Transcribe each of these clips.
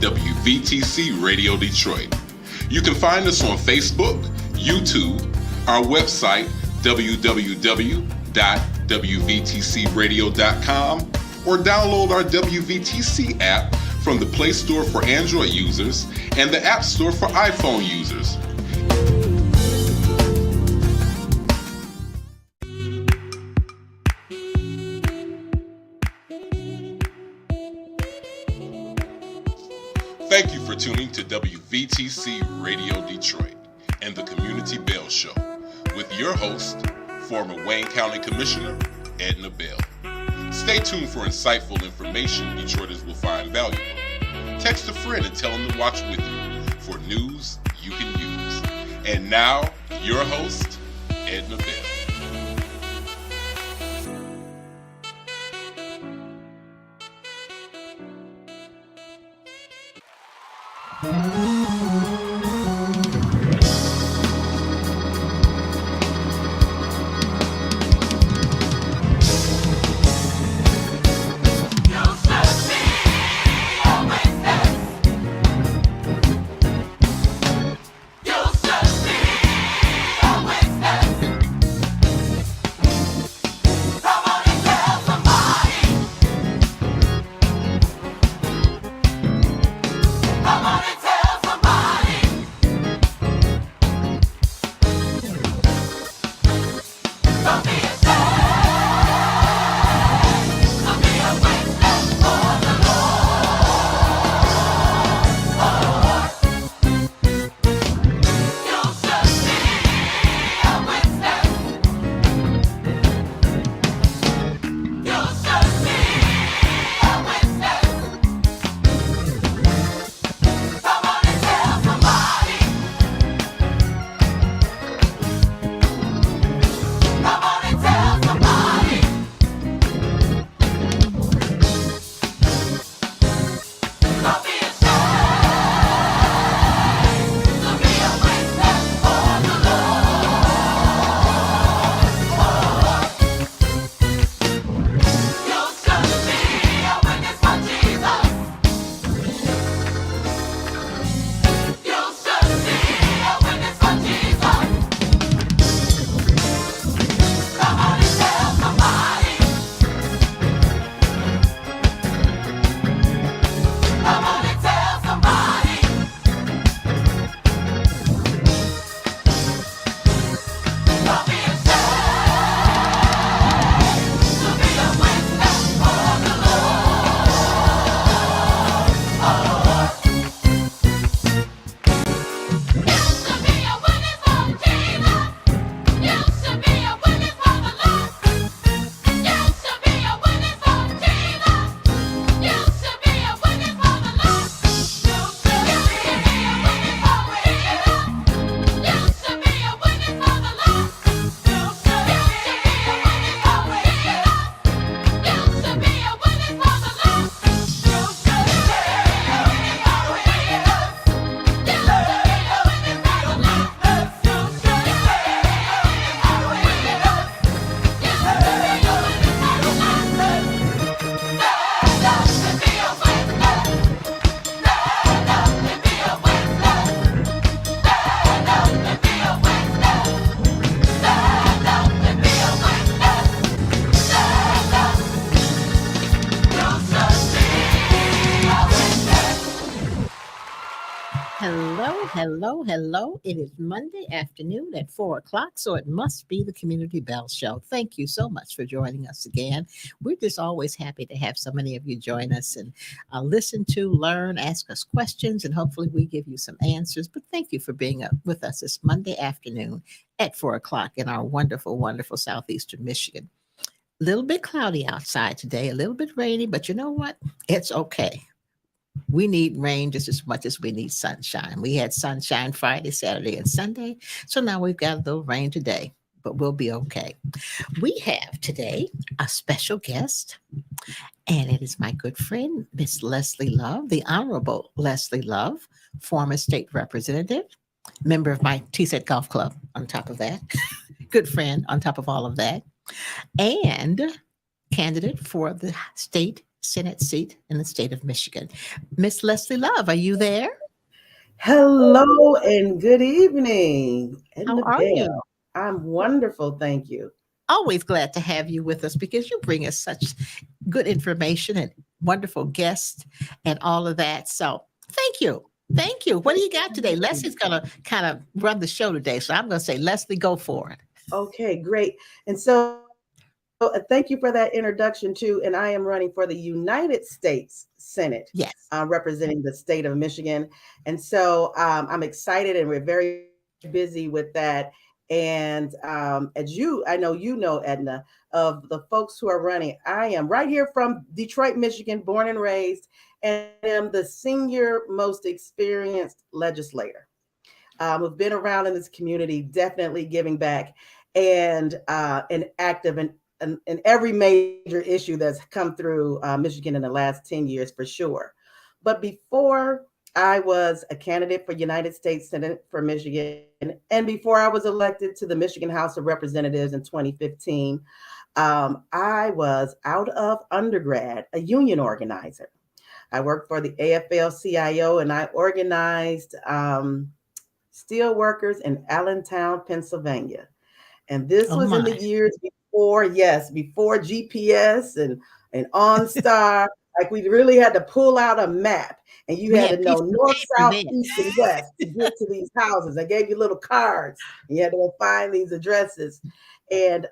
WVTC Radio Detroit. You can find us on Facebook, YouTube, our website, www.wvtcradio.com, or download our WVTC app from the Play Store for Android users and the App Store for iPhone users. Thank you for tuning to WVTC Radio Detroit and the Community Bell Show with your host, former Wayne County Commissioner, Edna Bell. Stay tuned for insightful information Detroiters will find valuable. Text a friend and tell them to watch with you for news you can use. And now, your host, Edna Bell. Hello. It is Monday afternoon at 4 o'clock, so it must be the Community Bell Show. Thank you so much for joining us again. We're just always happy to have so many of you join us and listen to, learn, ask us questions, and hopefully we give you some answers. But thank you for being with us this Monday afternoon at 4 o'clock in our wonderful, wonderful southeastern Michigan. A little bit cloudy outside today, a little bit rainy, but you know what? It's okay. We need rain just as much as we need sunshine. We had sunshine Friday, Saturday, and Sunday. So now we've got a little rain today, but we'll be okay. We have today a special guest, and it is my good friend, Miss Leslie Love, the Honorable Leslie Love, former state representative, member of my TSET Golf Club on top of that, good friend on top of all of that, and candidate for the state Senate seat in the state of Michigan. Miss Leslie Love, are you there? Hello and good evening, How Edna are you? Bell. I'm wonderful, thank you. Always glad to have you with us because you bring us such good information and wonderful guests and all of that. So thank you. Thank you. What do you got today? Leslie's going to kind of run the show today. So I'm going to say, Leslie, go for it. Okay, great. And so thank you for that introduction too. And I am running for the United States Senate, Yes. representing the state of Michigan. And so I'm excited and we're very busy with that. And as I know Edna, of the folks who are running, I am right here from Detroit, Michigan, born and raised, and am the senior most experienced legislator. We've been around in this community, definitely giving back and active in every major issue that's come through Michigan in the last 10 years for sure. But before I was a candidate for United States Senate for Michigan, and before I was elected to the Michigan House of Representatives in 2015, I was out of undergrad, a union organizer. I worked for the AFL-CIO and I organized steel workers in Allentown, Pennsylvania. And this Oh, was in the my. years before, yes, before GPS and OnStar. Like we really had to pull out a map and you We had had to know pieces of north, paper south, then. east, and west to get to these houses. I gave you little cards and you had to go find these addresses. And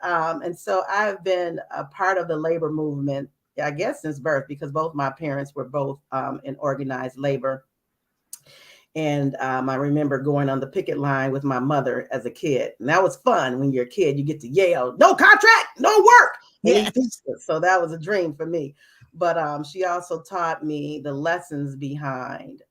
so I've been a part of the labor movement, I guess, since birth, because both my parents were both in organized labor. And I remember going on the picket line with my mother as a kid. And that was fun. When you're a kid, you get to yell, no contract, no work, and eat Yes. pizza. So that was a dream for me. But she also taught me the lessons behind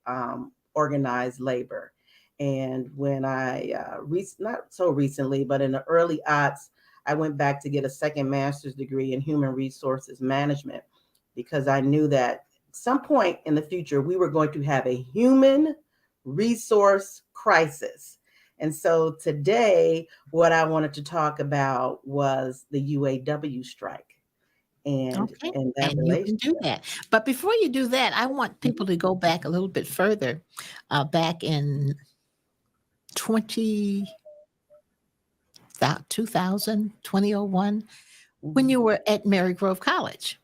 organized labor. And when not so recently, but in the early aughts, I went back to get a second master's degree in human resources management because I knew that at some point in the future, we were going to have a human resource crisis. And so today, what I wanted to talk about was the UAW strike Okay. and that And you can do relationship. that. But before you do that, I want people to go back a little bit further, back in 20, 2000, 2001, when you Mhm. were at Mary Grove College.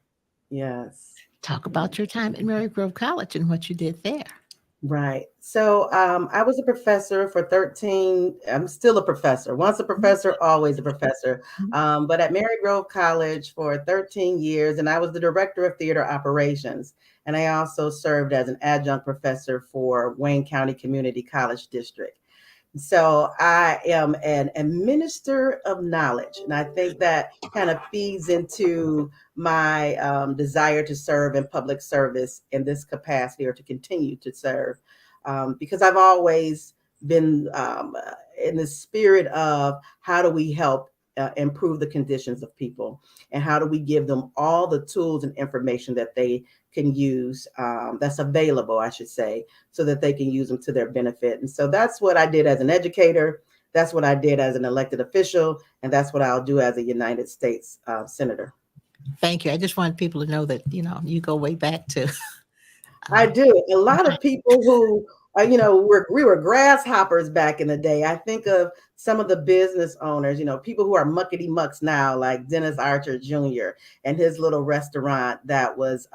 Yes. Talk Yeah. about your time at Mary Grove College and what you did there. Right. So I was a professor for 13. I'm still a professor. Once a professor, always a professor. Mhm. But at Mary Grove College for 13 years, and I was the director of theater operations. And I also served as an adjunct professor for Wayne County Community College District. So I am a minister of knowledge. And I think that kind of feeds into my desire to serve in public service in this capacity or to continue to serve. Because I've always been in the spirit of how do we help improve the conditions of people and how do we give them all the tools and information that they can use that's available, I should say, so that they can use them to their benefit. And so that's what I did as an educator. That's what I did as an elected official. And that's what I'll do as a United States senator. Thank you. I just wanted people to know that, you go way back to. I Uh, do. A lot of people who, we were grasshoppers back in the day. I think of some of the business owners, people who are muckety mucks now, like Dennis Archer Jr. and his little restaurant that was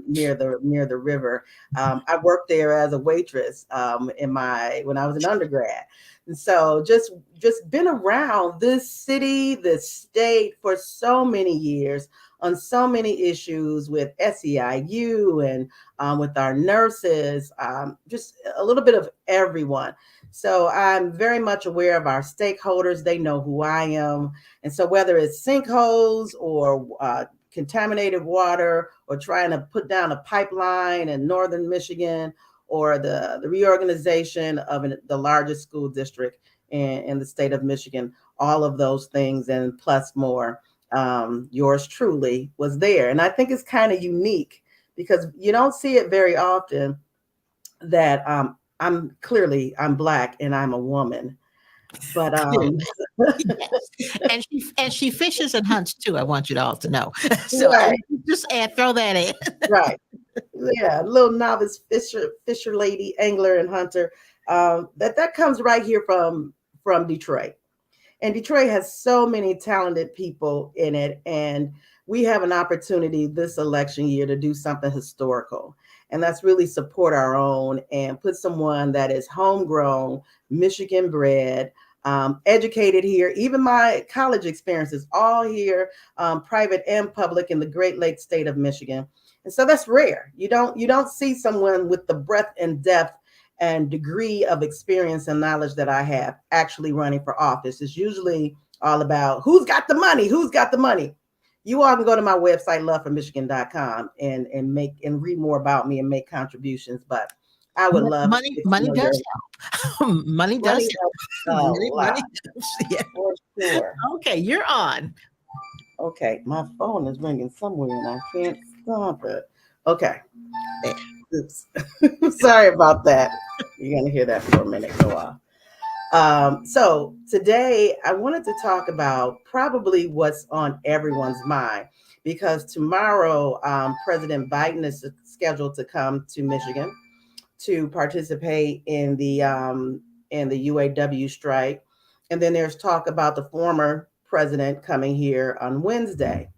near the river. I worked there as a waitress when I was an undergrad. And so just been around this city, this state for so many years on so many issues with SEIU and with our nurses, just a little bit of everyone. So I'm very much aware of our stakeholders. They know who I am. And so whether it's sinkholes or contaminated water or trying to put down a pipeline in northern Michigan or the reorganization of the largest school district in the state of Michigan, all of those things and plus more, yours truly was there. And I think it's kind of unique because you don't see it very often that I'm Black and I'm a woman. But Clearly. Yes. And she fishes and hunts too. I want you to all to know. So right, just throw that in. right. Yeah, little novice fisher lady, angler, and hunter. That comes right here from Detroit. And Detroit has so many talented people in it. And we have an opportunity this election year to do something historical. And that's really support our own and put someone that is homegrown, Michigan bred, educated here. Even my college experiences, all here, private and public in the Great Lakes state of Michigan. And so that's rare. You don't see someone with the breadth and depth and degree of experience and knowledge that I have actually running for office. It's usually all about who's got the money, who's got the money. You all can go to my website, loveformichigan.com, and make and read more about me and make contributions. But I would love to Money, get to money know your does help. Money does money help. helps a Money lot does. Yeah. for sure. Okay, you're on. Okay, my phone is ringing somewhere and I can't stop it. Okay. Oops. Sorry about that. You're gonna hear that for a minute go off. So today I wanted to talk about probably what's on everyone's mind because tomorrow President Biden is scheduled to come to Michigan to participate in the UAW strike, and then there's talk about the former president coming here on Wednesday,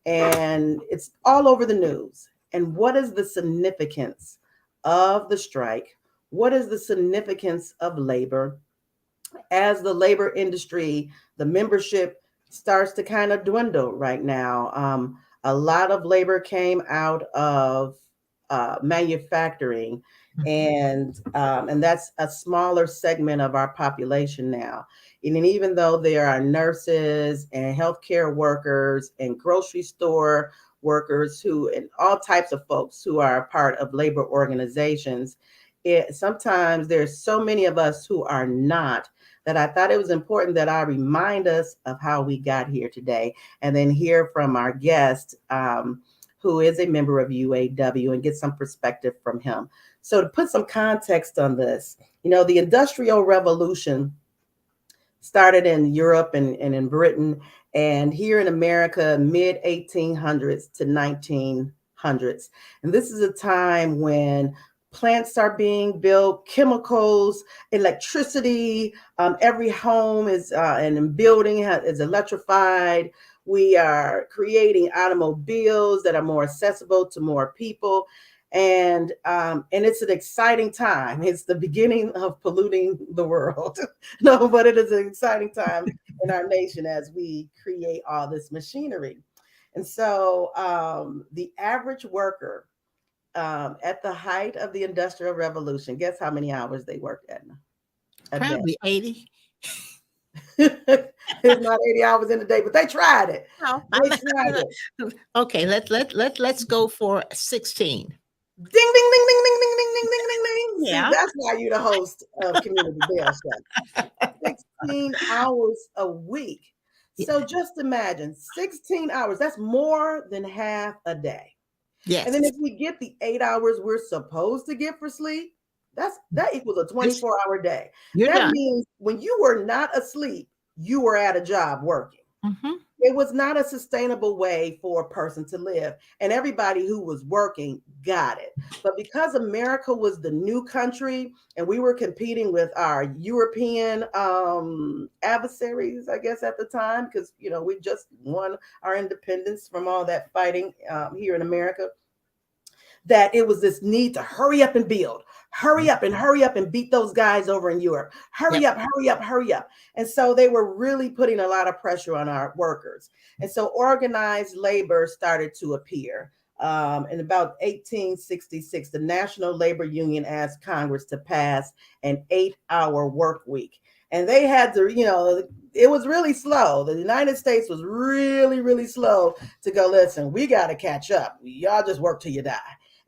and it's all over the news. And what is the significance of the strike? What is the significance of labor? As the labor industry, the membership starts to kind of dwindle right now. A lot of labor came out of manufacturing, and that's a smaller segment of our population now. And even though there are nurses and healthcare workers and grocery store workers who and all types of folks who are a part of labor organizations, sometimes there's so many of us who are not that I thought it was important that I remind us of how we got here today and then hear from our guest, who is a member of UAW, and get some perspective from him. So, to put some context on this, the Industrial Revolution started in Europe and in Britain, and here in America, mid 1800s to 1900s. And this is a time when plants are being built, chemicals, electricity. Every home is and building is electrified. We are creating automobiles that are more accessible to more people, and it's an exciting time. It's the beginning of polluting the world. No, but it is an exciting time in our nation as we create all this machinery. And so the average worker at the height of the Industrial Revolution, guess how many hours they worked, Edna? A day. Probably 80. It's not 80 hours in a day, but they tried it. No, They tried it. okay, let's go for 16. Ding, ding, ding, ding, ding, ding, ding, ding, ding, ding, ding. See, Yeah. that's why you're the host of Community Bell Show. 16 hours a week. So just imagine 16 hours. That's more than half a day. Yes. And then if we get the 8 hours we're supposed to get for sleep, that equals a 24-hour day. You're That done. means when you were not asleep, you were at a job working. Mm-hmm. It was not a sustainable way for a person to live. And everybody who was working got it. But because America was the new country and we were competing with our European adversaries, I guess, at the time, because, we just won our independence from all that fighting here in America, that it was this need to hurry up and build, hurry up and beat those guys over in Europe. Hurry up, hurry up, hurry up. And so they were really putting a lot of pressure on our workers. And so organized labor started to appear. In about 1866, the National Labor Union asked Congress to pass an 8-hour work week. And they had to, it was really slow. The United States was really, really slow to go, listen, we got to catch up. Y'all just work till you die.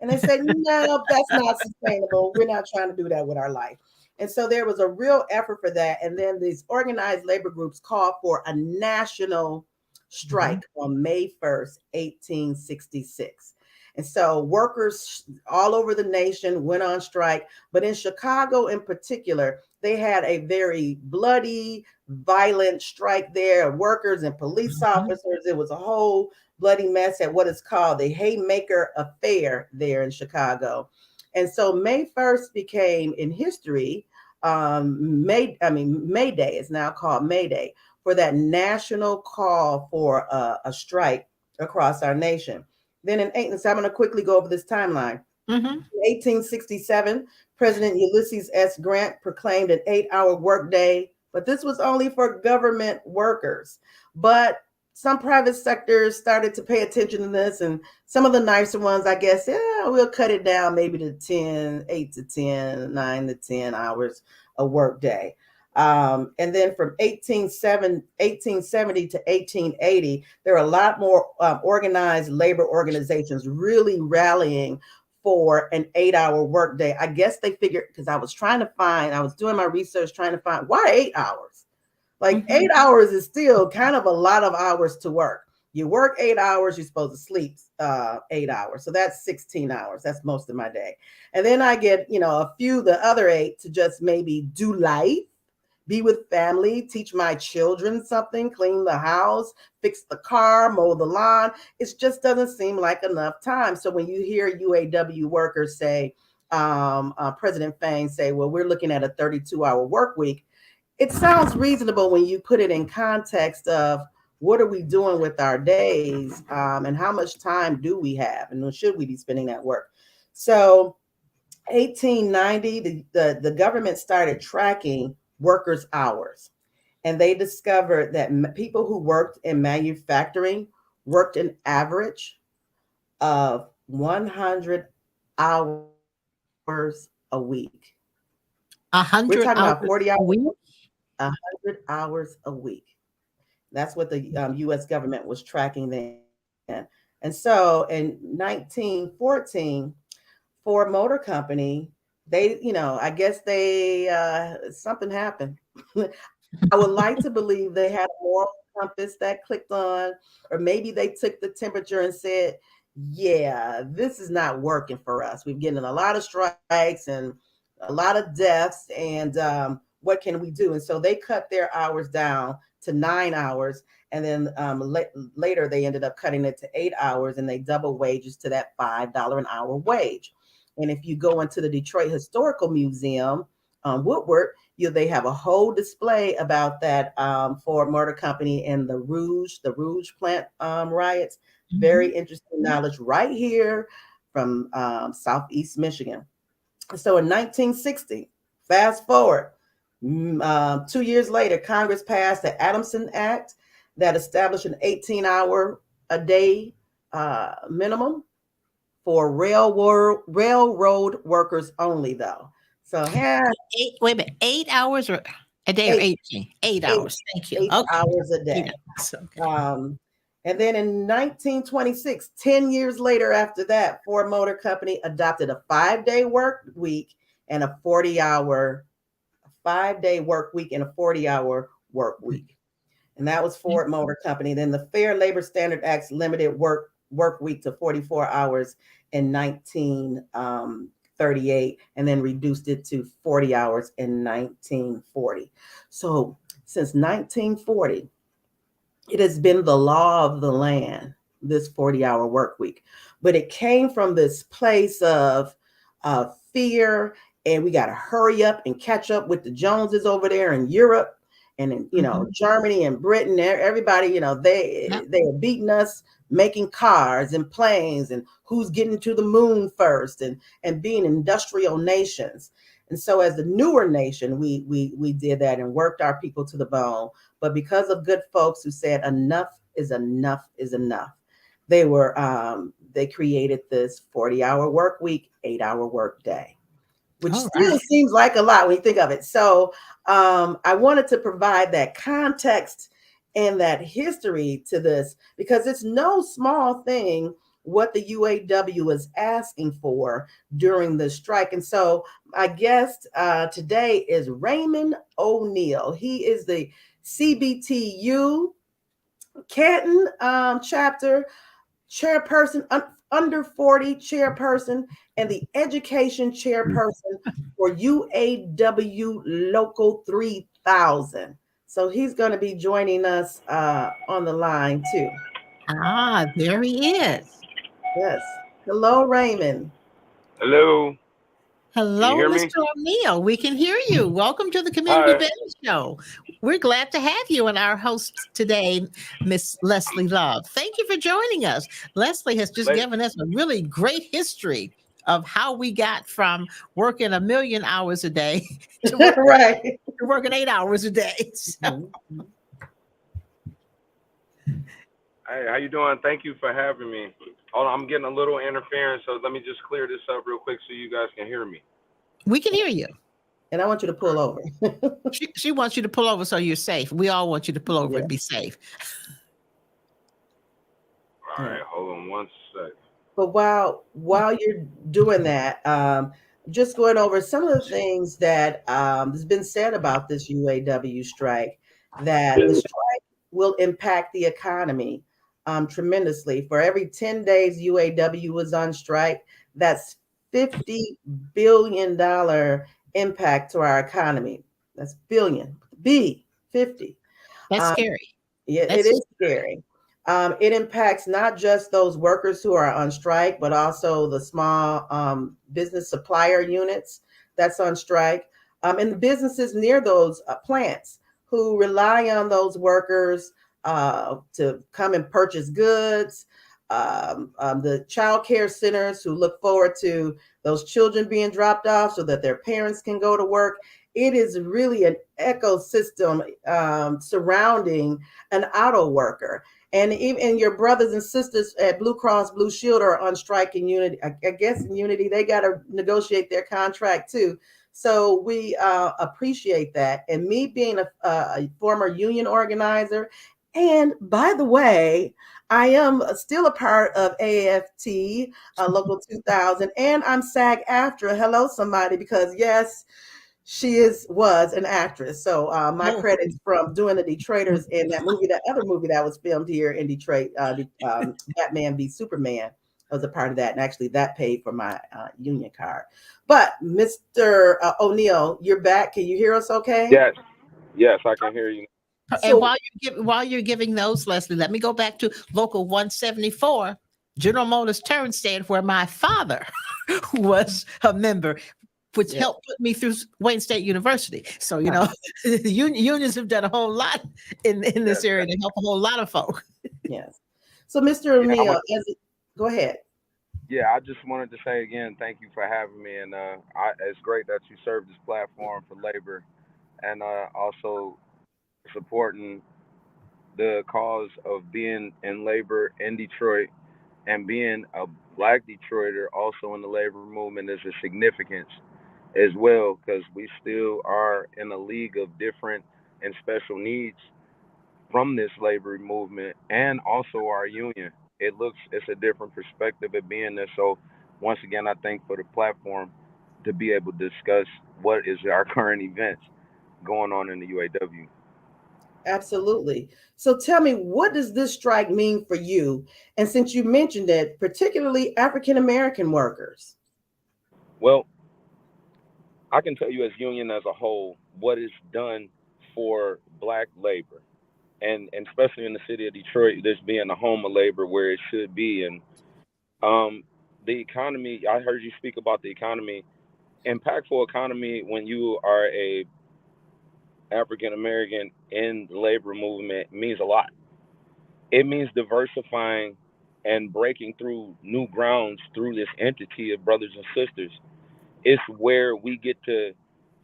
And they said, no, that's not sustainable. We're not trying to do that with our life. And so there was a real effort for that. And then these organized labor groups called for a national strike on May 1st, 1866. And so workers all over the nation went on strike. But in Chicago in particular, they had a very bloody, violent strike there, workers and police Mhm. officers. It was a whole bloody mess at what is called the Haymaker Affair there in Chicago. And so May 1st became in history May Day is now called May Day for that national call for a strike across our nation. Then in eight, so I'm going to quickly go over this timeline. Mhm. 1867, President Ulysses S. Grant proclaimed an 8-hour workday, but this was only for government workers. But some private sectors started to pay attention to this, and some of the nicer ones, I guess, yeah, we'll cut it down maybe to 10, 8 to 10, 9 to 10 hours a workday. And then from 1870 to 1880, there are a lot more organized labor organizations really rallying for an 8-hour workday. I guess they figured, because I was doing my research trying to find why 8 hours. Like Mhm. 8 hours is still kind of a lot of hours to work. You work 8 hours, you're supposed to sleep 8 hours. So that's 16 hours. That's most of my day. And then I get, a few, the other 8 to just maybe do life, be with family, teach my children something, clean the house, fix the car, mow the lawn. It just doesn't seem like enough time. So when you hear UAW workers say, President Fain say, well, we're looking at a 32-hour work week, it sounds reasonable when you put it in context of what are we doing with our days, and how much time do we have, and should we be spending at work? So 1890, the government started tracking workers' hours, and they discovered that people who worked in manufacturing worked an average of 100 hours a week. A We're talking hundred about 40 hours hours, a week. 100 hours a week. That's what the U.S. government was tracking then. And so in 1914, Ford Motor Company, I guess something happened. I would like to believe they had a moral compass that clicked on, or maybe they took the temperature and said, yeah, this is not working for us. We've getting a lot of strikes and a lot of deaths, and what can we do? And so they cut their hours down to 9 hours. And then later they ended up cutting it to 8 hours, and they double wages to that $5 an hour wage. And if you go into the Detroit Historical Museum on Woodward, they have a whole display about that Ford Motor Company and the Rouge plant riots. Very Mhm. interesting knowledge right here from Southeast Michigan. So in 1960, fast forward, 2 years later, Congress passed the Adamson Act that established an 18-hour a day minimum for railroad workers only, though. So, Wait a minute, 8 hours or a day or eight, 18? 8 hours. eight, Thank you. eight Okay. hours a Eight day. hours. Okay. And then in 1926, 10 years later after that, Ford Motor Company adopted a 5-day work week and a 40-hour, 5-day work week and a 40-hour work week. And that was Ford Motor Company. Then the Fair Labor Standard Act limited work week to 44 hours in 1938, and then reduced it to 40 hours in 1940. So since 1940, it has been the law of the land, this 40-hour work week. But it came from this place of fear, and we got to hurry up and catch up with the Joneses over there in Europe and in Mhm. Germany and Britain. Everybody, Yep. they are beating us, making cars and planes, and who's getting to the moon first, and being industrial nations. And so as the newer nation, we did that and worked our people to the bone. But because of good folks who said enough is enough is enough, they created this 40-hour work week, 8-hour work day, which All still right. seems like a lot when you think of it. So I wanted to provide that context and that history to this, because it's no small thing what the UAW is asking for during the strike. And so my guest today is Raymond O'Neill. He is the CBTU Canton chapter chairperson, under 40 chairperson, and the education chairperson for UAW Local 3000. So he's going to be joining us on the line too. Ah, there he is. Yes. Hello, Raymond. Hello. Can you Hello, hear me? Mr. O'Neill. We can hear you. Welcome to the Community Hi. Bell Show. We're glad to have you and our host today, Miss Leslie Love. Thank you for joining us. Leslie has just Lady. given us a really great history of how we got from working a million hours a day Right. to working 8 hours a day. So, Mhm. Hey, how you doing? Thank you for having me. Hold on, I'm getting a little interference, so let me just clear this up real quick so you guys can hear me. we can hear you. And I want you to pull over. She wants you to pull over so you're safe. We all want you to pull over Yeah. and be safe. All Yeah. right, hold on one sec. But while you're doing that, just going over some of the things that has been said about this UAW strike, that the strike will impact the economy tremendously. For every 10 days UAW was on strike, that's $50 billion impact to our economy. That's billion, B, 50. That's Um, scary. yeah, it That's is scary. It impacts not just those workers who are on strike, but also the small business supplier units that's on strike, and the businesses near those plants who rely on those workers to come and purchase goods. The child care centers who look forward to those children being dropped off so that their parents can go to work. It is really an ecosystem surrounding an auto worker. And even your brothers and sisters at Blue Cross Blue Shield are on strike in Unity. I guess in Unity, they got to negotiate their contract too. So we appreciate that. And me being a former union organizer, and by the way, I am still a part of AFT Local 2000, and I'm SAG after. Hello, somebody, because yes, she was an actress. So my oh, credits from doing the Detroiters in that movie, that other movie that was filmed here in Detroit, Batman v Superman. I was a part of that, and actually that paid for my union card. But Mr. O'Neill, you're back. Can you hear us? Okay. Yes, yes, I can hear you. and So while you're giving those, Leslie, let me go back to Local 174, General Motors Turnstead, where my father was a member, which yeah, helped put me through Wayne State University. So uh, unions have done a whole lot in Yes, this area to help a whole lot of folk. yes. So Mr. yeah, O'Neill, go ahead. yeah. I just wanted to say again, thank you for having me, and it's great that you serve this platform for labor, and also supporting the cause of being in labor in Detroit and being a black Detroiter also in the labor movement is a significance as well because we still are in a league of different and special needs from this labor movement and also our union. It's a different perspective of being there. So once again, I thank for the platform to be able to discuss what is our current events going on in the UAW. Absolutely. So tell me, what does this strike mean for you? And since you mentioned it, particularly African American workers. Well, I can tell you as union as a whole what it's done for black labor and especially in the city of Detroit, this being the home of labor where it should be. And um, the economy, I heard you speak about the economy, impactful economy when you are a African American in the labor movement means a lot. It means diversifying and breaking through new grounds through this entity of brothers and sisters. It's where we get to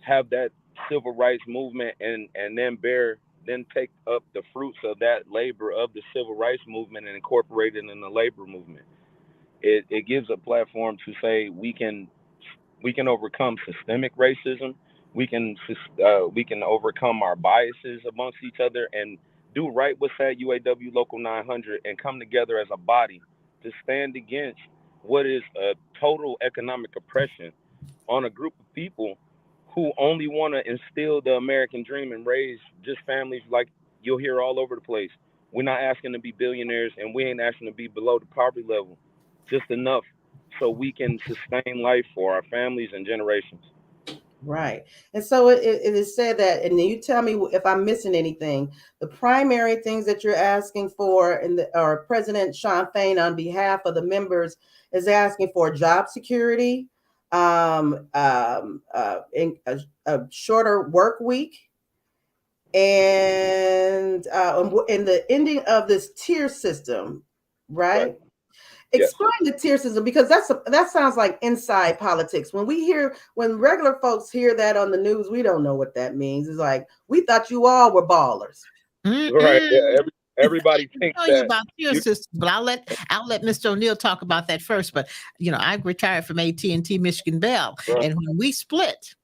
have that civil rights movement and then take up the fruits of that labor of the civil rights movement and incorporate it in the labor movement. It gives a platform to say we can overcome systemic racism. We can overcome our biases amongst each other and do right with that UAW Local 900 and come together as a body to stand against what is a total economic oppression on a group of people who only want to instill the American dream and raise just families like you'll hear all over the place. We're not asking to be billionaires, and we ain't asking to be below the poverty level, just enough so we can sustain life for our families and generations. Right. And so it is said that, and then you tell me if I'm missing anything, the primary things that you're asking for, or President Sean Fain on behalf of the members is asking for job security, in a shorter work week, and the ending of this tier system, Right. right? Yes. Explain the tier system, because that sounds like inside politics. When regular folks hear that on the news, we don't know what that means. It's like, we thought you all were ballers. Right. Yeah. Mm-mm. Everybody I thinks tell you that about tier you. systems, but I'll let Mr. O'Neill talk about that first. But I retired from AT&T Michigan Bell, Right. and when we split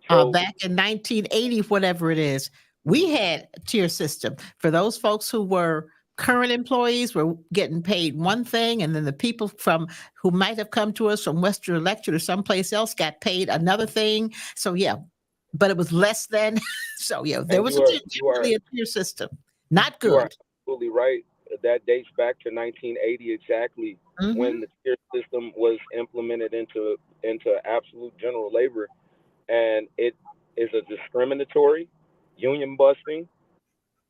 So back in 1980, whatever it is, we had a tier system for those folks who were current employees were getting paid one thing, and then the people who might have come to us from Western Electric or someplace else got paid another thing. So yeah, but it was less than. So yeah, there and was you are definitely a tier system. Not you are good. absolutely right. That dates back to 1980 exactly, when Hmm. the tier system was implemented into absolute general labor, and it is a discriminatory, union busting,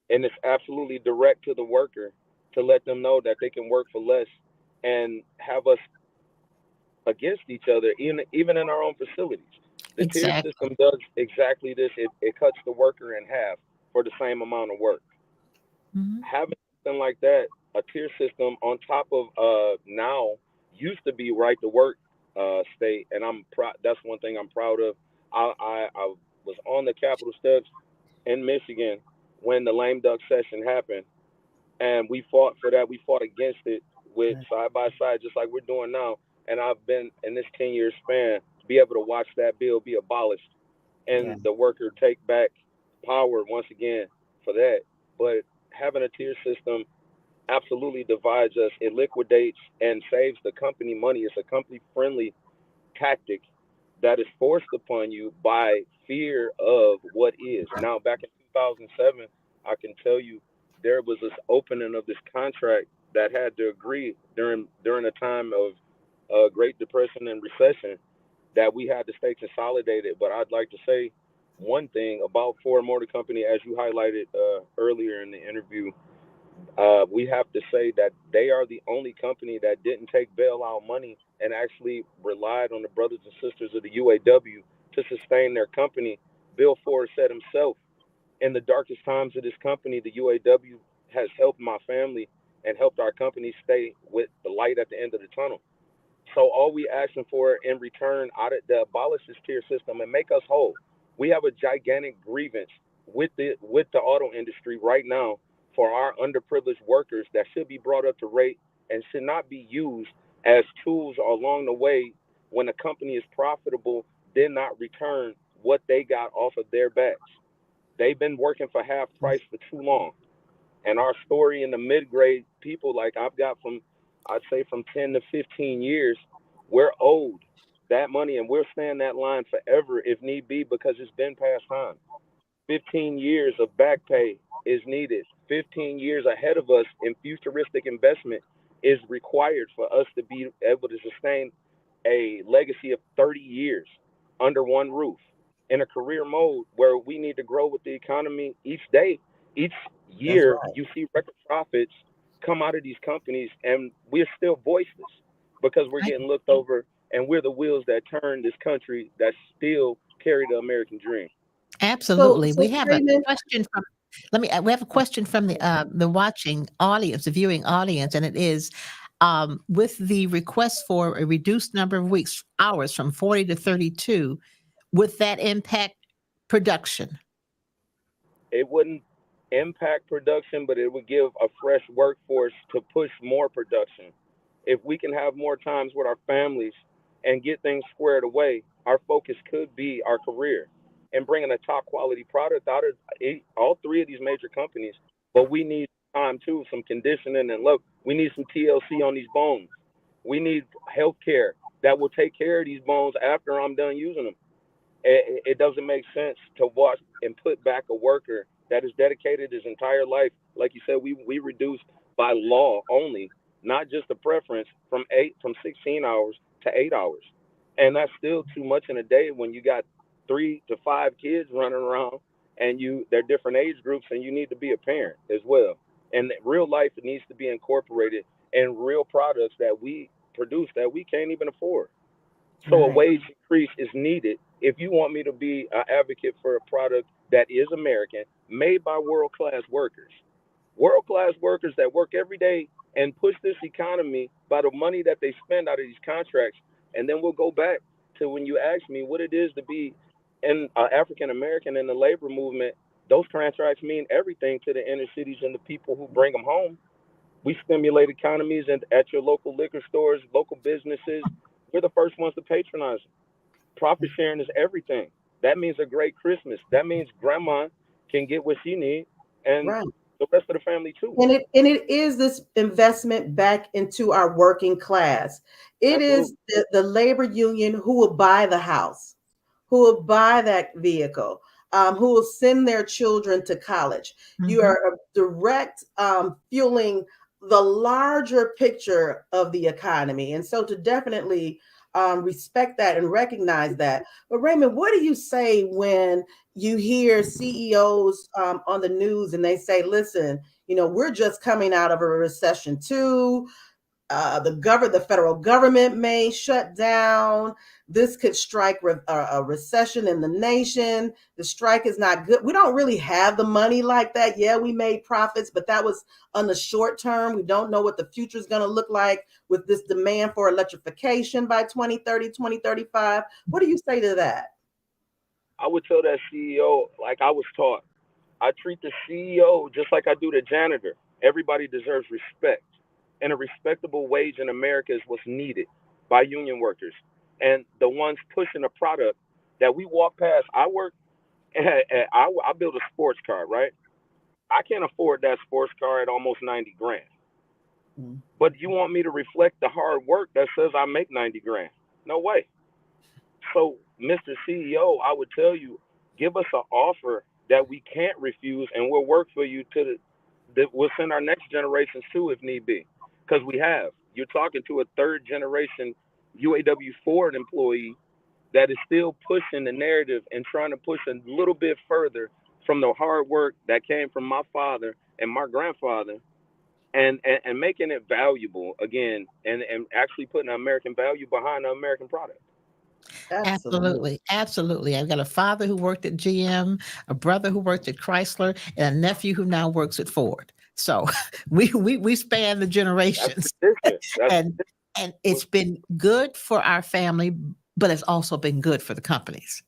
and it's absolutely direct to the worker to let them know that they can work for less and have us against each other, even in our own facilities. The tier Exactly. system does exactly this. It cuts the worker in half for the same amount of work. Hmm. Having something like that, a tier system on top of now, used to be right to work state, and I'm proud. That's one thing I'm proud of. I was on the Capitol steps in Michigan when the lame duck session happened, and we fought for that. We fought against it with side by side, just like we're doing now. And I've been in this 10-year span to be able to watch that bill be abolished Yeah. and the worker take back power once again for that. But having a tier system absolutely divides us. It liquidates and saves the company money. It's a company friendly tactic that is forced upon you by fear of what is. Now, back in 2007, I can tell you there was this opening of this contract that had to agree during a time of Great Depression and recession that we had to stay consolidated. But I'd like to say one thing about Ford Motor Company, as you highlighted earlier in the interview. We have to say that they are the only company that didn't take bailout money and actually relied on the brothers and sisters of the UAW to sustain their company. Bill Ford said himself, in the darkest times of this company, the UAW has helped my family and helped our company stay with the light at the end of the tunnel. So all we asking for in return out of the abolish this tier system and make us whole. We have a gigantic grievance with the auto industry right now for our underprivileged workers that should be brought up to rate and should not be used as tools along the way when a company is profitable, did not return what they got off of their backs. They've been working for half price for too long. And our story in the mid grade people, like I've got from, I'd say from 10 to 15 years, we're owed that money and we'll stand that line forever if need be because it's been past time. 15 years of back pay is needed. 15 years ahead of us in futuristic investment is required for us to be able to sustain a legacy of 30 years under one roof in a career mode where we need to grow with the economy each day. Each That's year, right. you see record profits come out of these companies, and we're still voiceless because we're Right. getting looked over, and we're the wheels that turn this country that still carry the American dream. Absolutely. So We have a Freeman, question from we have a question from the watching audience, the viewing audience, and it is with the request for a reduced number of weeks hours from 40 to 32, would that impact production? It wouldn't impact production, but it would give a fresh workforce to push more production. If we can have more times with our families and get things squared away, our focus could be our career and bringing a top quality product out of all three of these major companies. But we need time too, some conditioning, and look, we need some TLC on these bones. We need health care that will take care of these bones after I'm done using them. It doesn't make sense to watch and put back a worker that has dedicated his entire life like you said, we reduced by law only, not just a preference, from 16 hours to 8 hours, and that's still too much in a day when you got 3 to 5 kids running around, and they're different age groups, and you need to be a parent as well. And real life needs to be incorporated in real products that we produce that we can't even afford. So a Right. wage increase is needed if you want me to be an advocate for a product that is American, made by world class workers. World class workers that work every day and push this economy by the money that they spend out of these contracts. And then we'll go back to when you asked me what it is to be an African American in the labor movement. Those contracts mean everything to the inner cities and the people who bring them home. We stimulate economies and at your local liquor stores, local businesses. We're the first ones to patronize them. Profit sharing is everything. That means a great Christmas. That means grandma can get what she needs, and Right. the rest of the family too. And it is this investment back into our working class. It is Absolutely. the labor union who will buy the house, who will buy that vehicle, who will send their children to college. You Mhm. are a direct fueling the larger picture of the economy. And so to definitely respect that and recognize that. But Raymond, what do you say when you hear CEOs on the news and they say, listen, we're just coming out of a recession too. The federal government may shut down. This could strike a recession in the nation. The strike is not good. We don't really have the money like that. Yeah, we made profits, but that was on the short term. We don't know what the future is going to look like with this demand for electrification by 2030, 2035. What do you say to that? I would tell that CEO like I was taught. I treat the CEO just like I do the janitor. Everybody deserves respect, and a respectable wage in America is what's needed by union workers and the ones pushing a product that we walk past. I work. I build a sports car, right? I can't afford that sports car at almost 90 grand. Mm. But you want me to reflect the hard work that says I make 90 grand? No way. So, Mr. CEO, I would tell you, give us an offer that we can't refuse, and we'll work for you that we'll send our next generations too if need be, because we have. You're talking to a third generation UAW Ford employee that is still pushing the narrative and trying to push a little bit further from the hard work that came from my father and my grandfather, and making it valuable again, and actually putting an American value behind the American product. Absolutely. Absolutely, absolutely. I've got a father who worked at GM, a brother who worked at Chrysler, and a nephew who now works at Ford. So we span the That's generations, tradition. That's and it's been good for our family, but it's also been good for the companies.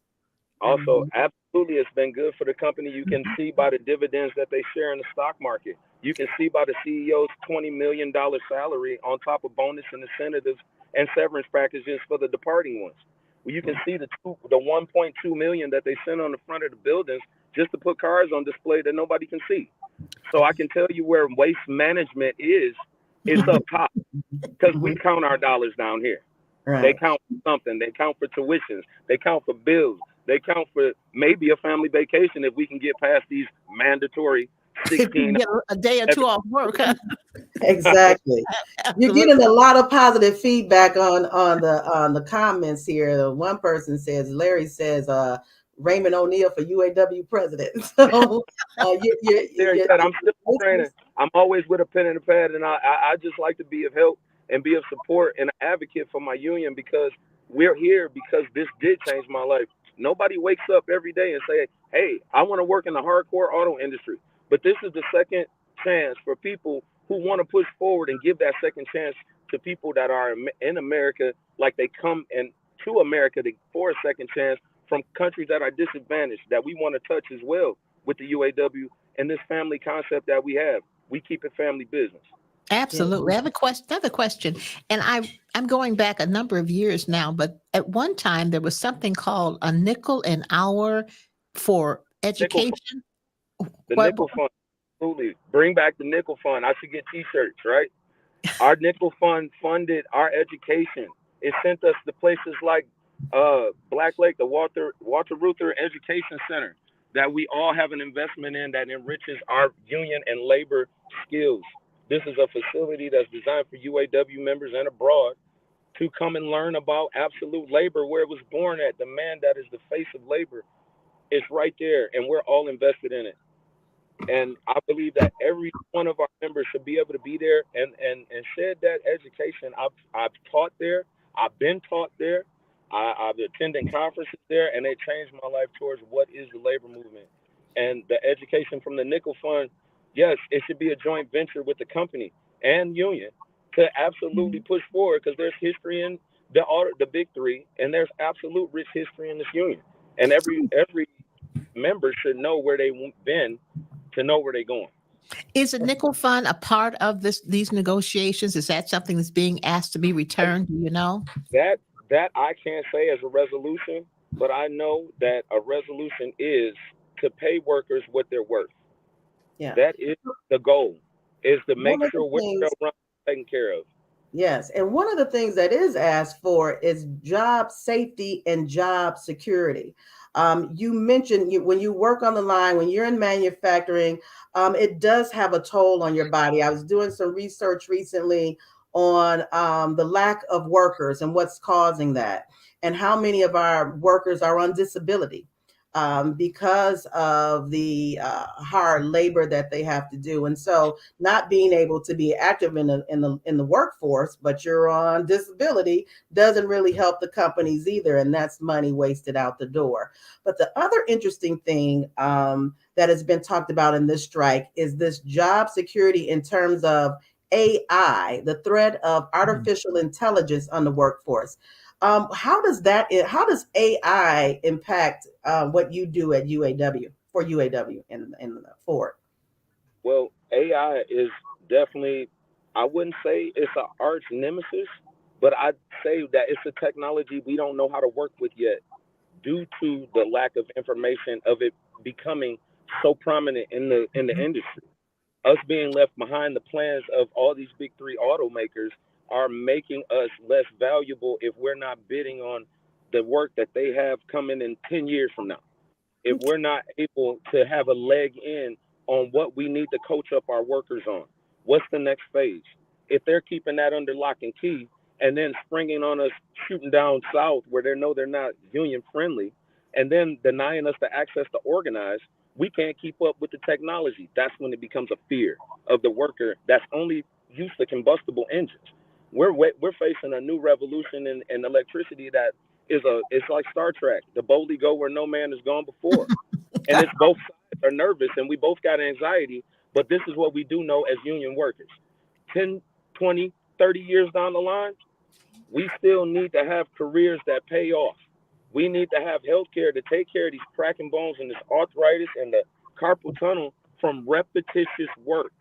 also, Mhm. absolutely, it's been good for the company. You can see by the dividends that they share in the stock market. You can see by the CEO's $20 million salary on top of bonus and incentives and severance packages for the departing ones. Well, you can see the 1.2 million that they send on the front of the buildings just to put cars on display that nobody can see. So I can tell you where waste management is. It's up top because we count our dollars down here. They Right. count for something. They count for tuitions. They count for bills. They count for maybe a family vacation if we can get past these mandatory If you 16. can get a day or two off work, huh? Exactly. You're getting Absolutely. a lot of positive feedback on the comments here. One person says, Larry says, Raymond O'Neal for UAW president. So There you yet. I'm still training. I'm always with a pen and a pad, and I just like to be of help and be of support and an advocate for my union because we're here because this did change my life. Nobody wakes up every day and say, "Hey, I want to work in the hardcore auto industry." But this is the second chance for people who want to push forward and give that second chance to people that are in America, like they come in to America for a second chance from countries that are disadvantaged that we want to touch as well with the UAW and this family concept that we have. We keep it family business. Yeah. Absolutely. I have a question, another question, and I'm going back a number of years now, but at one time there was something called a nickel an hour for Nickel fund, education. the What? nickel fund, absolutely. Bring back the nickel fund. I should get T-shirts, right? Our nickel fund funded our education. It sent us to places like Black Lake, the Walter Reuther Education Center. that we all have an investment in that enriches our union and labor skills. This is a facility that's designed for UAW members and abroad to come and learn about absolute labor, where it was born at. The man that is the face of labor is right there, and we're all invested in it. And I believe that every one of our members should be able to be there and shed that education. I've taught there. I've been taught there. I've attended conferences there, and it changed my life towards what is the labor movement. And the education from the Nickel Fund, yes, it should be a joint venture with the company and union to absolutely push forward, because there's history in the big three, and there's absolute rich history in this union. And every member should know where they've been to know where they're going. Is the nickel fund a part of these negotiations? Is that something that's being asked to be returned? Do you know? That I can't say as a resolution, but I know that a resolution is to pay workers what they're worth. Yeah. That is the goal, is to make One of the sure we're things, taken care of. yes, and one of the things that is asked for is job safety and job security. You mentioned when you work on the line, when you're in manufacturing, it does have a toll on your body. I was doing some research recently on the lack of workers and what's causing that, and how many of our workers are on disability because of the hard labor that they have to do. And so not being able to be active in the workforce, but you're on disability, doesn't really help the companies either. And that's money wasted out the door. But the other interesting thing that has been talked about in this strike is this job security in terms of AI, the threat of artificial intelligence on the workforce. How does AI impact what you do at UAW for UAW and Ford? Well, AI is definitely, I wouldn't say it's an arch nemesis, but I'd say that it's a technology we don't know how to work with yet, due to the lack of information of it becoming so prominent in the industry. Us being left behind, the plans of all these big three automakers are making us less valuable if we're not bidding on the work that they have coming in 10 years from now. If we're not able to have a leg in on what we need to coach up our workers on, what's the next phase? If they're keeping that under lock and key and then springing on us, shooting down south where they know they're not union friendly, and then denying us the access to organize, we can't keep up with the technology. That's when it becomes a fear of the worker that's only used to combustible engines. We're facing a new revolution in electricity that it's like Star Trek. The boldly go where no man has gone before. And it's both sides are nervous and we both got anxiety, but this is what we do know as union workers. 10, 20, 30 years down the line, we still need to have careers that pay off. We need to have health care to take care of these cracking bones and this arthritis and the carpal tunnel from repetitious work.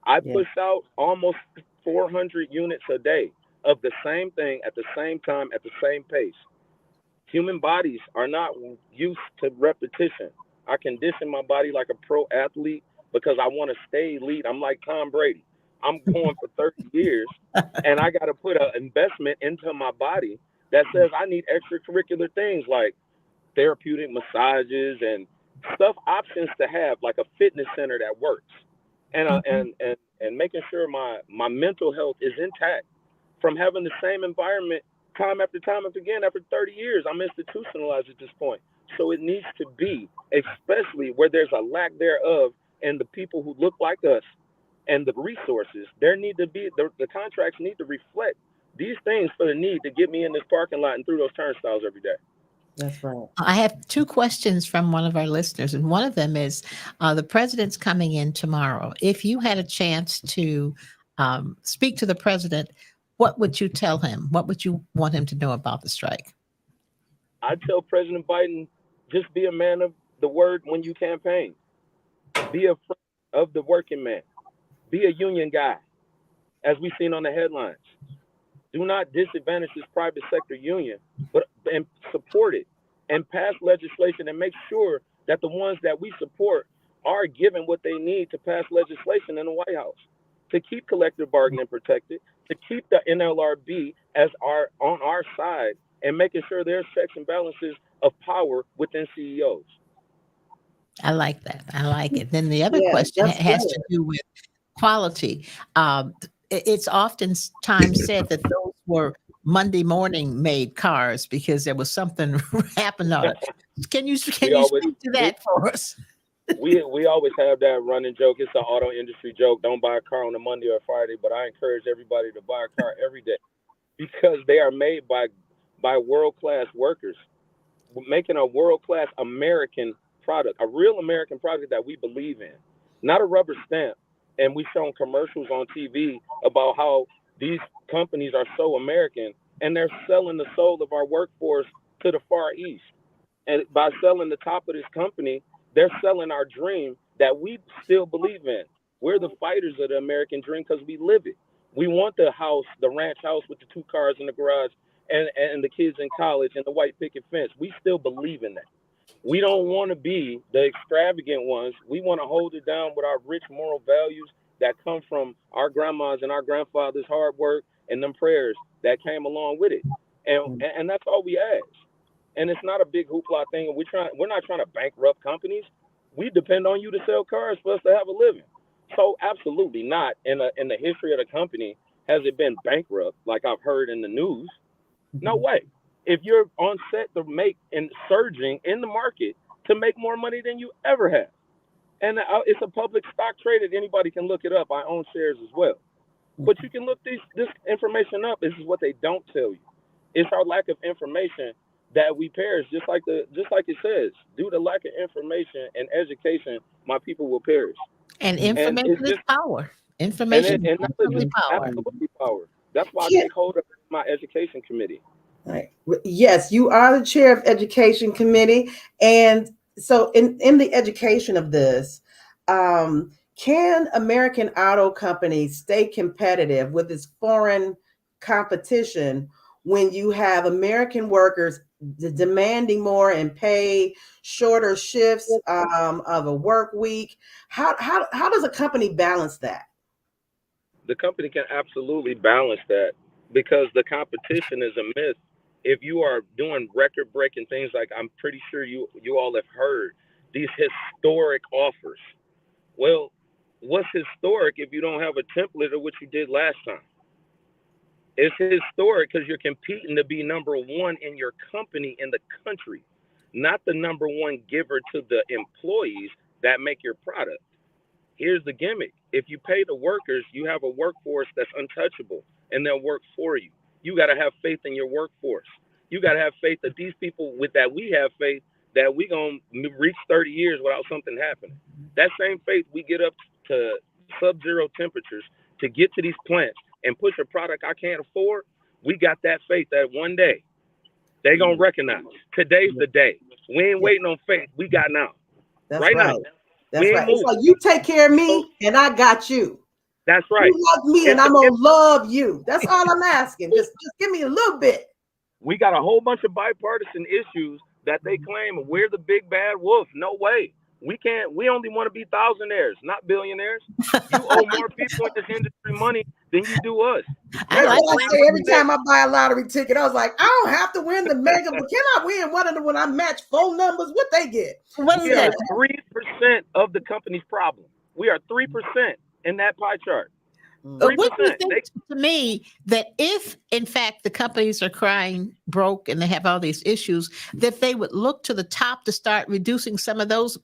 I push out almost 400 units a day of the same thing at the same time at the same pace. Human bodies are not used to repetition. I condition my body like a pro athlete because I want to stay elite. I'm like Tom Brady. I'm going for 30 years, and I got to put an investment into my body that says I need extracurricular things like therapeutic massages and stuff, options to have, like a fitness center that works, and making sure my mental health is intact from having the same environment time after time again. After 30 years, I'm institutionalized at this point. So it needs to be, especially where there's a lack thereof, and the people who look like us and the resources, there need to be, the contracts need to reflect these things for the need to get me in this parking lot and through those turnstiles every day. That's right. I have two questions from one of our listeners, and one of them is the president's coming in tomorrow. If you had a chance to speak to the president, what would you tell him? What would you want him to know about the strike? I tell President Biden, just be a man of the word when you campaign. Be a friend of the working man. Be a union guy, as we've seen on the headlines. Do not disadvantage this private sector union, and support it and pass legislation and make sure that the ones that we support are given what they need to pass legislation in the White House to keep collective bargaining protected, to keep the NLRB as on our side, and making sure there's checks and balances of power within CEOs. I like that. I like it. Then the other Yeah, question that's has good. to do with quality. It's oftentimes said that those were Monday morning made cars because there was something happened on it. Can We you always speak to we, that for us? we always have that running joke. It's an auto industry joke. Don't buy a car on a Monday or Friday, but I encourage everybody to buy a car every day because they are made by world class workers, making a world class American product, a real American product that we believe in, not a rubber stamp. And we've shown commercials on TV about how these companies are so American and they're selling the soul of our workforce to the Far East. And by selling the top of this company, they're selling our dream that we still believe in. We're the fighters of the American dream because we live it. We want the house, the ranch house with the two cars in the garage and the kids in college and the white picket fence. We still believe in that. We don't want to be the extravagant ones. We want to hold it down with our rich moral values that come from our grandmas and our grandfathers' hard work and them prayers that came along with it. And that's all we ask. And it's not a big hoopla thing. We're not trying to bankrupt companies. We depend on you to sell cars for us to have a living. So absolutely not. In the history of the company, has it been bankrupt like I've heard in the news? No Mhm. way. If you're on set to make and surging in the market to make more money than you ever have, and it's a public stock traded, anybody can look it up. I own shares as well. But you can look this information up. This is what they don't tell you. It's our lack of information that we perish. Just like it says, due to lack of information and education, my people will perish. And And it's information is just power. and Information it, is and that is absolutely power. absolutely power. That's why I Yeah. take hold of my education committee. Right. Yes, you are the chair of education committee. And so in the education of this, can American auto companies stay competitive with its foreign competition when you have American workers demanding more and pay, shorter shifts of a work week? How does a company balance that? The company can absolutely balance that because the competition is a myth. If you are doing record breaking things like I'm pretty sure you all have heard these historic offers. Well, what's historic if you don't have a template of what you did last time? It's historic because you're competing to be number one in your company in the country, not the number one giver to the employees that make your product. Here's the gimmick. If you pay the workers, you have a workforce that's untouchable and they'll work for you. You got to have faith in your workforce. You got to have faith that these people with that we have faith that we going to reach 30 years without something happening. That same faith we get up to sub-zero temperatures to get to these plants and push a product I can't afford. We got that faith that one day they going to recognize. Today's the day. We ain't Yeah, waiting on faith. We got now. that's Right now. right. We That's ain't right. It's moving. like you take care of So me and I got you. that's right. You love me and It's, I'm gonna it's, love you. That's all I'm asking. Just give me a little bit. we got a whole bunch of bipartisan issues that they claim we're the big bad wolf. No way. We can't. We only want to be thousandaires, not billionaires. You owe more people in this industry money than you do us. I We That's are like what I say every 3%. time I buy a lottery ticket. I was like, I don't have to win the mega, but can I win one of them when I match phone numbers? What they get? what We is are that? 3% of the company's problem. We are 3% in that pie chart. Mm. What do you 3%. think to me that if in fact the companies are crying broke and they have all these issues, that they would look to the top to start reducing some of those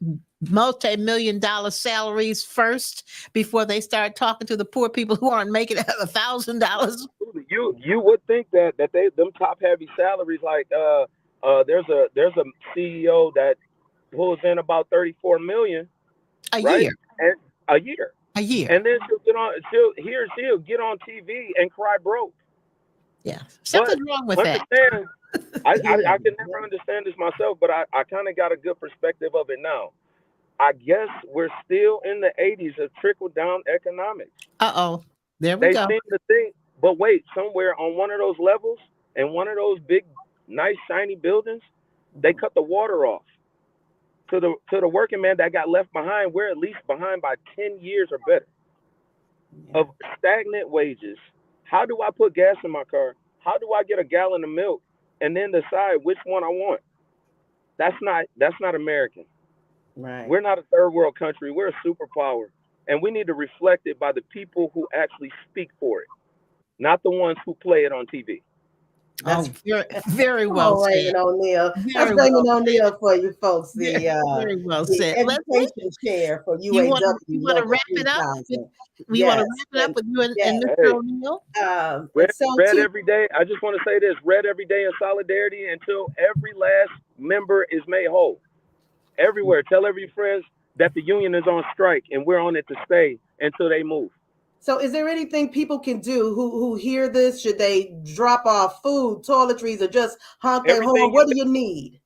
multi-million dollar salaries first before they start talking to the poor people who aren't making $1,000? You would think that they them top heavy salaries like there's a CEO that pulls in about 34 million, A right? year, And a year. a year. And then she'll get on TV and cry broke. Yeah, But something wrong with that. understand Yeah. I can never understand this myself, but I kind of got a good perspective of it now. I guess we're still in the 80s of trickle down economics. Uh-oh, there we They go. seem to think, but wait, somewhere on one of those levels and one of those big, nice, shiny buildings, they cut the water off to the working man that got left behind. We're at least behind by 10 years or better Yeah. of stagnant wages. How do I put gas in my car? How do I get a gallon of milk and then decide which one I want? That's not American. Right. We're not a third world country. We're a superpower. And we need to reflect it by the people who actually speak for it, not the ones who play it on TV. That's Oh, very, very come well on, said. Raymond O'Neal. That's Very well Raymond said. O'Neal for you folks, Very well the said. Leslie, education chair for you want to UAW wrap Local it up? 3000. You want to Yes. wrap it up And with you and yes. Mr. Hey, O'Neal? And red, so red too, every day. I just want to say this: red every day in solidarity until every last member is made whole. Everywhere, tell every friends that the union is on strike and we're on it to stay until they move. so is there anything people can do who hear this? Should they drop off food, toiletries, or just honk their horn? Everything What you do you need?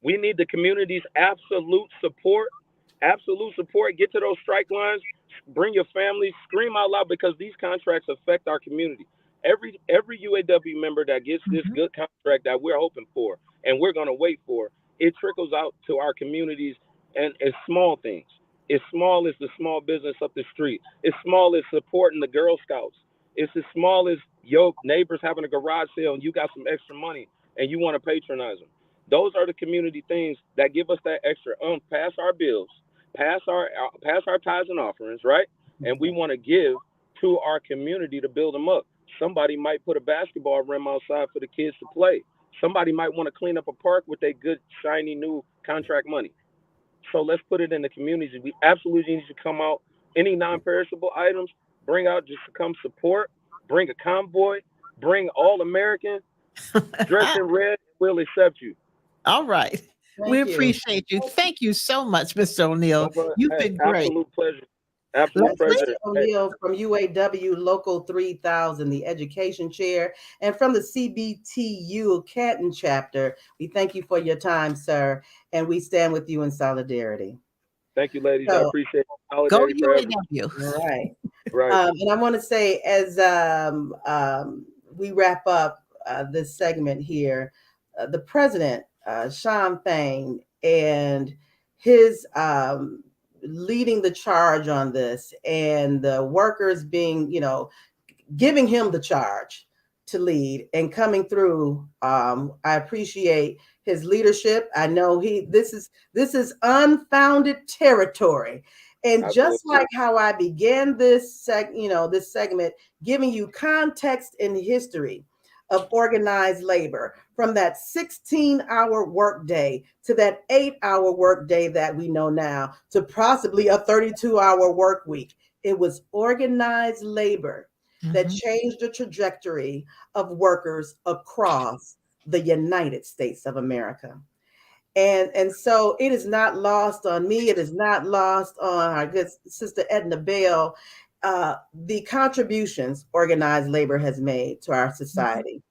We need the community's absolute support. Absolute support. Get to those strike lines. Bring your family. Scream out loud because these contracts affect our community. Every UAW member that gets this Mhm. good contract that we're hoping for and we're going to wait for, it trickles out to our communities, and it's small things. It's small as the small business up the street. It's small as supporting the Girl Scouts. It's as small as your neighbors having a garage sale and you got some extra money and you want to patronize them. Those are the community things that give us that extra past our bills, past our tithes and offerings, right? And we want to give to our community to build them up. Somebody might put a basketball rim outside for the kids to play. Somebody might want to clean up a park with their good shiny new contract money. So let's put it in the communities. We absolutely need to come out. Any non-perishable items, bring out just to come support. Bring a convoy. Bring all American. Dress in red. We'll accept you. All right. We Thank you. appreciate you. Thank you so much, Mr. O'Neal. You've Hey, been great. absolute pleasure. Absolute That's Leslie? Mr. pleasure. Hey, O'Neal from UAW Local 3000, the education chair, and from the CBTU Canton chapter. We thank you for your time, sir, and we stand with you in solidarity. thank you, ladies. I So, appreciate it. Go Solidarity forever. UAW. all right. Right. And I want to say, as we wrap up this segment here, the president, Sean Fain, and his leading the charge on this, and the workers being, giving him the charge to lead and coming through. I appreciate his leadership. I know this is unfounded territory. And just Absolutely. like how I began this segment, giving you context in history of organized labor, from that 16-hour workday to that 8-hour workday that we know now, to possibly a 32-hour work week. It was organized labor that changed the trajectory of workers across the United States of America. And so it is not lost on me. It is not lost on our good sister Edna Bell, the contributions organized labor has made to our society.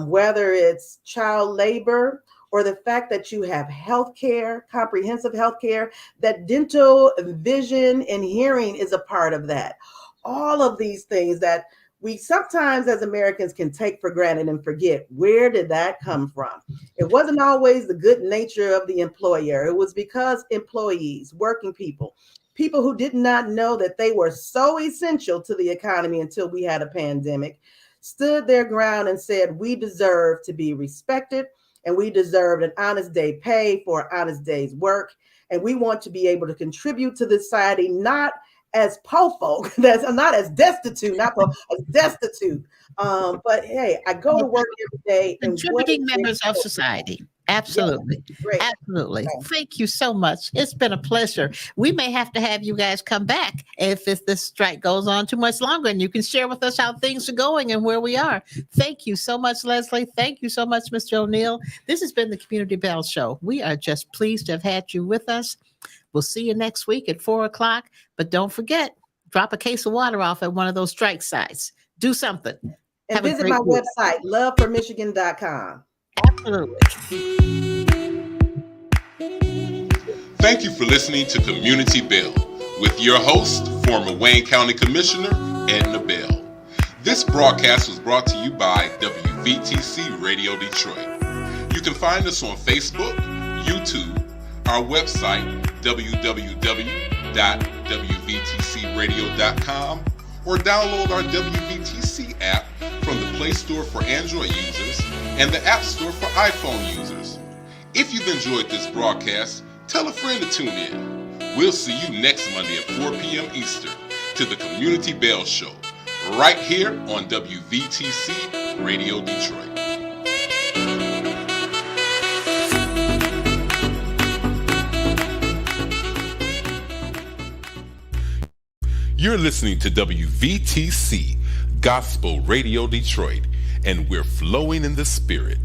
Whether it's child labor or the fact that you have health care, comprehensive health care, that dental, vision, and hearing is a part of that. All of these things that we sometimes as Americans can take for granted and forget, where did that come from? It wasn't always the good nature of the employer. It was because employees, working people who did not know that they were so essential to the economy until we had a pandemic, stood their ground and said, we deserve to be respected, and we deserve an honest day pay for an honest day's work. And we want to be able to contribute to the society, not as po folk, that's not as destitute, but hey, I go to work every day and Contributing members of society. Absolutely. Yeah, great. Absolutely. Thank you so much. It's been a pleasure. We may have to have you guys come back if this strike goes on too much longer, and you can share with us how things are going and where we are. Thank you so much, Leslie. Thank you so much, Mr. O'Neal. This has been the Community Bell Show. We are just pleased to have had you with us. We'll see you next week at 4:00. But don't forget, drop a case of water off at one of those strike sites. Do something. And visit my website, loveformichigan.com. Absolutely. Thank you for listening to Community Bell with your host, former Wayne County Commissioner Edna Bell. This broadcast was brought to you by WVTC Radio Detroit. You can find us on Facebook, YouTube, our website, www.wvtcradio.com, or download our WVTC app from the Play Store for Android users and the App Store for iPhone users. If you've enjoyed this broadcast, tell a friend to tune in. We'll see you next Monday at 4 p.m. Eastern to the Community Bell Show, right here on WVTC Radio Detroit. You're listening to WVTC Gospel Radio Detroit, and we're flowing in the Spirit.